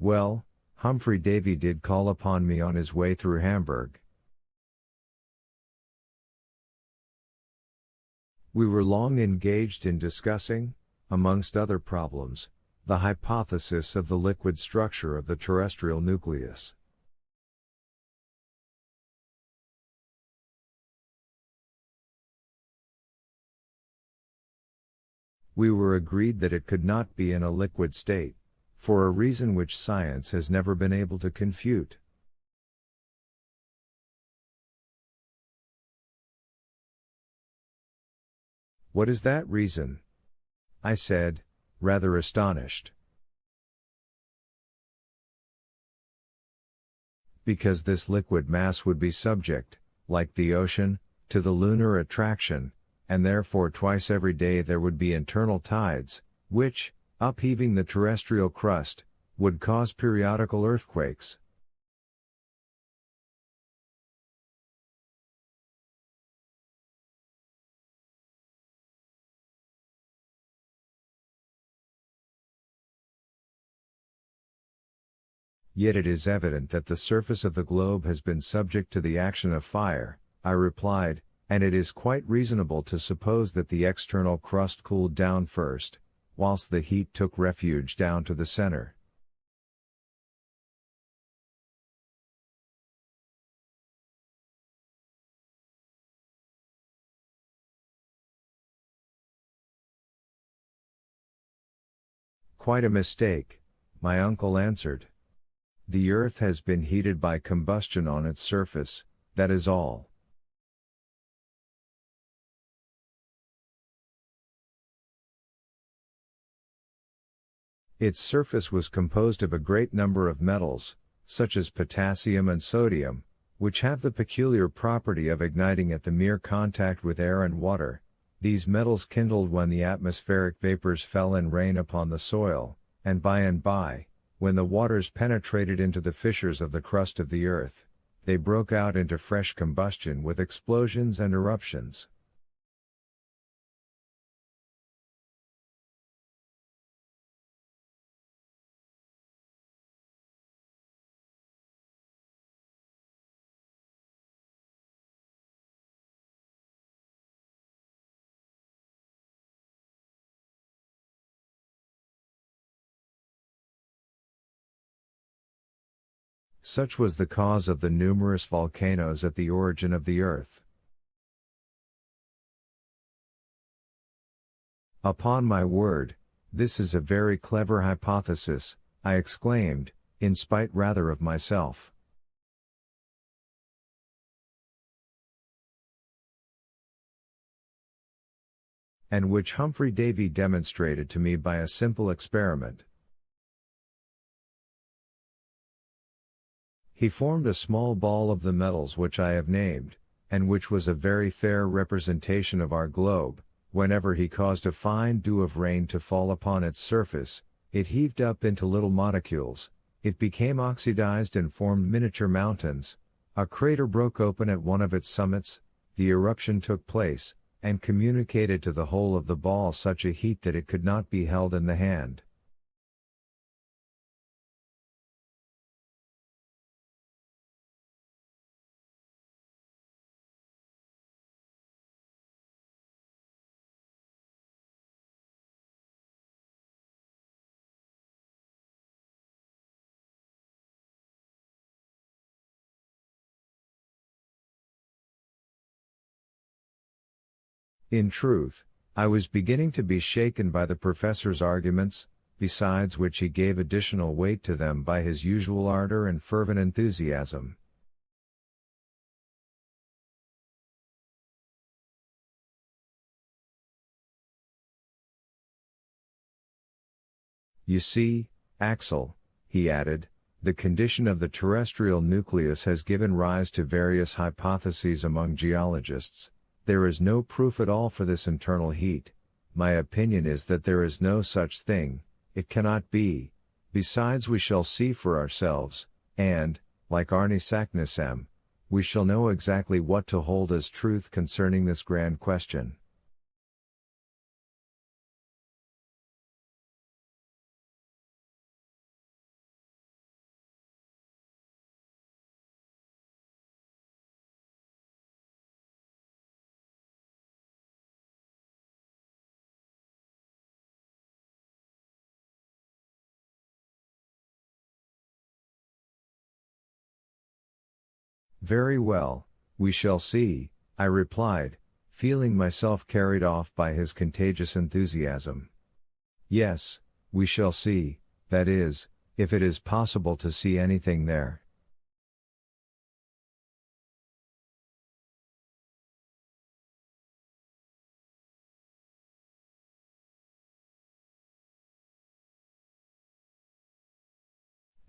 Well, Humphrey Davy did call upon me on his way through Hamburg. We were long engaged in discussing, amongst other problems, the hypothesis of the liquid structure of the terrestrial nucleus. We were agreed that it could not be in a liquid state, for a reason which science has never been able to confute. What is that reason? I said, rather astonished. Because this liquid mass would be subject, like the ocean, to the lunar attraction, and therefore twice every day there would be internal tides, which, upheaving the terrestrial crust, would cause periodical earthquakes. Yet it is evident that the surface of the globe has been subject to the action of fire, I replied, and it is quite reasonable to suppose that the external crust cooled down first, whilst the heat took refuge down to the center. Quite a mistake, my uncle answered. The earth has been heated by combustion on its surface, that is all. Its surface was composed of a great number of metals, such as potassium and sodium, which have the peculiar property of igniting at the mere contact with air and water. These metals kindled when the atmospheric vapors fell in rain upon the soil, and by, when the waters penetrated into the fissures of the crust of the earth, they broke out into fresh combustion with explosions and eruptions. Such was the cause of the numerous volcanoes at the origin of the earth. Upon my word, this is a very clever hypothesis, I exclaimed, in spite rather of myself. And which Humphrey Davy demonstrated to me by a simple experiment. He formed a small ball of the metals which I have named, and which was a very fair representation of our globe. Whenever he caused a fine dew of rain to fall upon its surface, it heaved up into little molecules, it became oxidized and formed miniature mountains, a crater broke open at one of its summits, the eruption took place, and communicated to the whole of the ball such a heat that it could not be held in the hand. In truth, I was beginning to be shaken by the professor's arguments, besides which he gave additional weight to them by his usual ardor and fervent enthusiasm. You see, Axel, he added, the condition of the terrestrial nucleus has given rise to various hypotheses among geologists. There is no proof at all for this internal heat. My opinion is that there is no such thing, it cannot be. Besides, we shall see for ourselves, and, like Arne Saknussemm, we shall know exactly what to hold as truth concerning this grand question. Very well, we shall see, I replied, feeling myself carried off by his contagious enthusiasm. Yes, we shall see, that is, if it is possible to see anything there.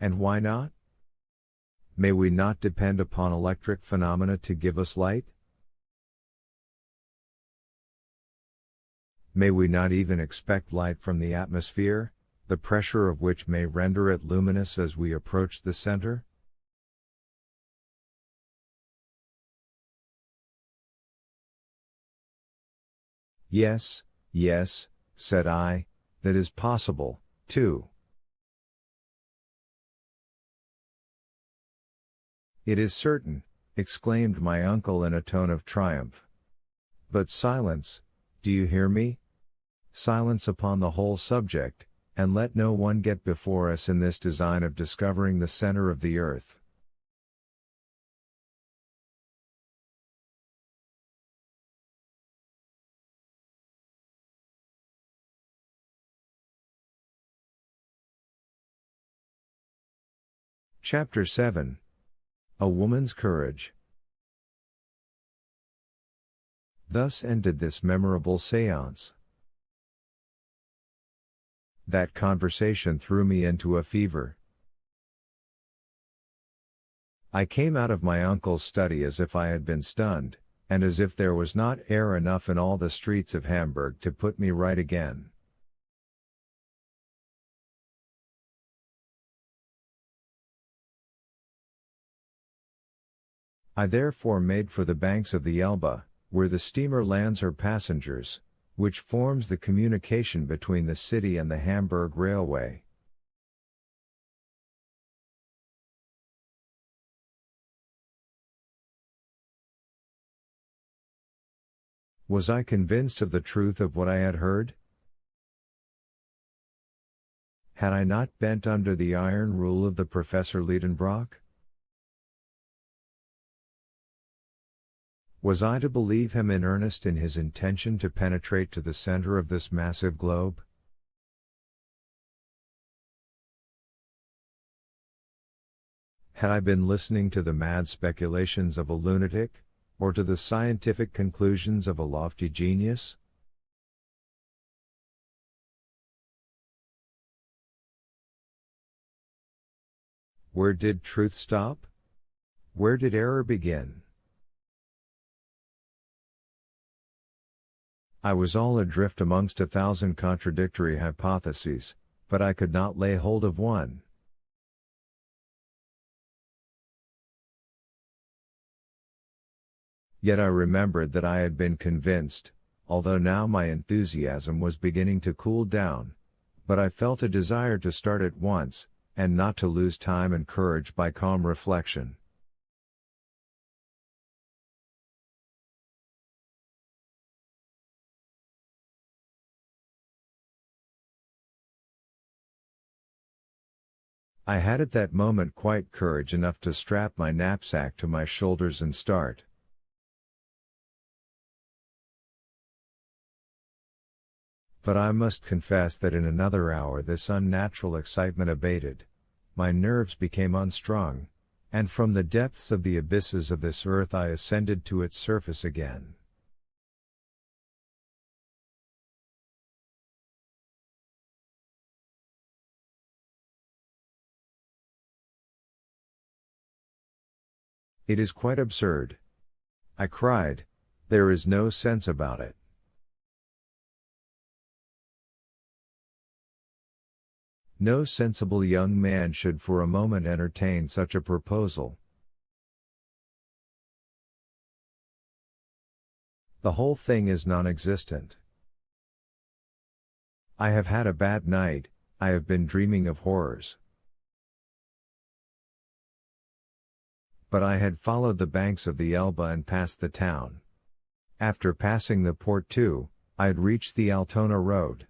And why not? May we not depend upon electric phenomena to give us light? May we not even expect light from the atmosphere, the pressure of which may render it luminous as we approach the center? Yes, yes, said I, that is possible, too. It is certain, exclaimed my uncle in a tone of triumph. But silence, do you hear me? Silence upon the whole subject, and let no one get before us in this design of discovering the center of the earth. Chapter 7. A Woman's Courage. Thus ended this memorable séance. That conversation threw me into a fever. I came out of my uncle's study as if I had been stunned, and as if there was not air enough in all the streets of Hamburg to put me right again. I therefore made for the banks of the Elbe, where the steamer lands her passengers, which forms the communication between the city and the Hamburg Railway. Was I convinced of the truth of what I had heard? Had I not bent under the iron rule of the Professor Liedenbrock? Was I to believe him in earnest in his intention to penetrate to the center of this massive globe? Had I been listening to the mad speculations of a lunatic, or to the scientific conclusions of a lofty genius? Where did truth stop? Where did error begin? I was all adrift amongst 1,000 contradictory hypotheses, but I could not lay hold of one. Yet I remembered that I had been convinced, although now my enthusiasm was beginning to cool down, but I felt a desire to start at once, and not to lose time and courage by calm reflection. I had at that moment quite courage enough to strap my knapsack to my shoulders and start. But I must confess that in another hour this unnatural excitement abated, my nerves became unstrung, and from the depths of the abysses of this earth I ascended to its surface again. It is quite absurd, I cried, there is no sense about it. No sensible young man should for a moment entertain such a proposal. The whole thing is non-existent. I have had a bad night, I have been dreaming of horrors. But I had followed the banks of the Elbe and passed the town. After passing the port too, I had reached the Altona road.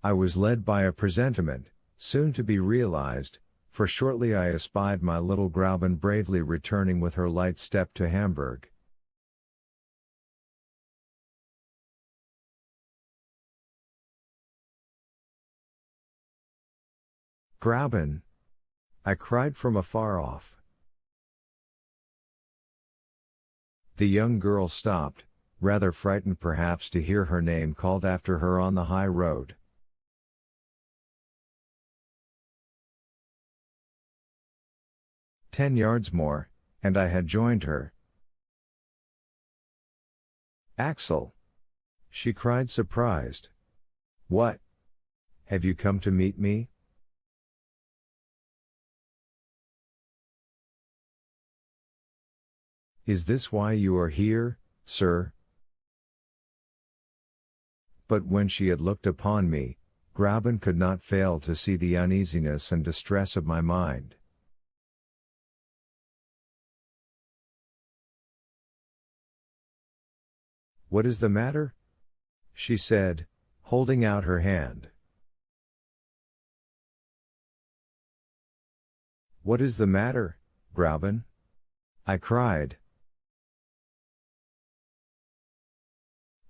I was led by a presentiment, soon to be realized, for shortly I espied my little Grauben bravely returning with her light step to Hamburg. Grauben! I cried from afar off. The young girl stopped, rather frightened perhaps to hear her name called after her on the high road. "10 yards more, and I had joined her. "Axel!" she cried surprised. "What? Have you come to meet me?" "Is this why you are here, sir?" But when she had looked upon me, Grauben could not fail to see the uneasiness and distress of my mind. "What is the matter?" she said, holding out her hand. "What is the matter, Grauben?" I cried.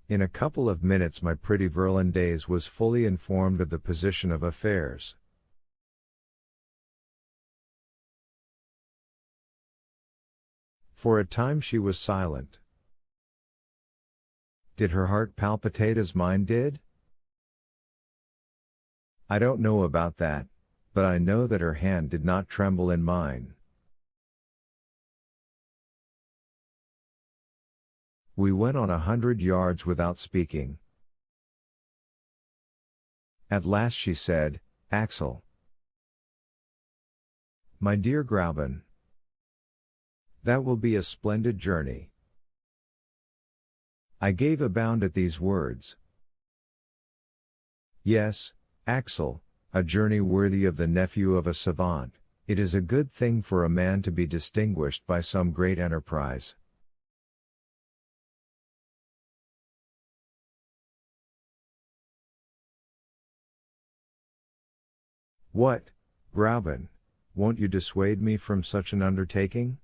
In a couple of minutes my pretty Virlandaise was fully informed of the position of affairs. For a time she was silent. Did her heart palpitate as mine did? I don't know about that, but I know that her hand did not tremble in mine. We went on 100 yards without speaking. At last she said, "Axel." "My dear Grauben. That will be a splendid journey." I gave a bound at these words. "Yes, Axel, a journey worthy of the nephew of a savant. It is a good thing for a man to be distinguished by some great enterprise." "What, Grauben, won't you dissuade me from such an undertaking?"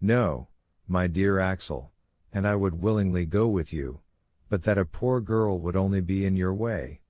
"No, my dear Axel, and I would willingly go with you, but that a poor girl would only be in your way."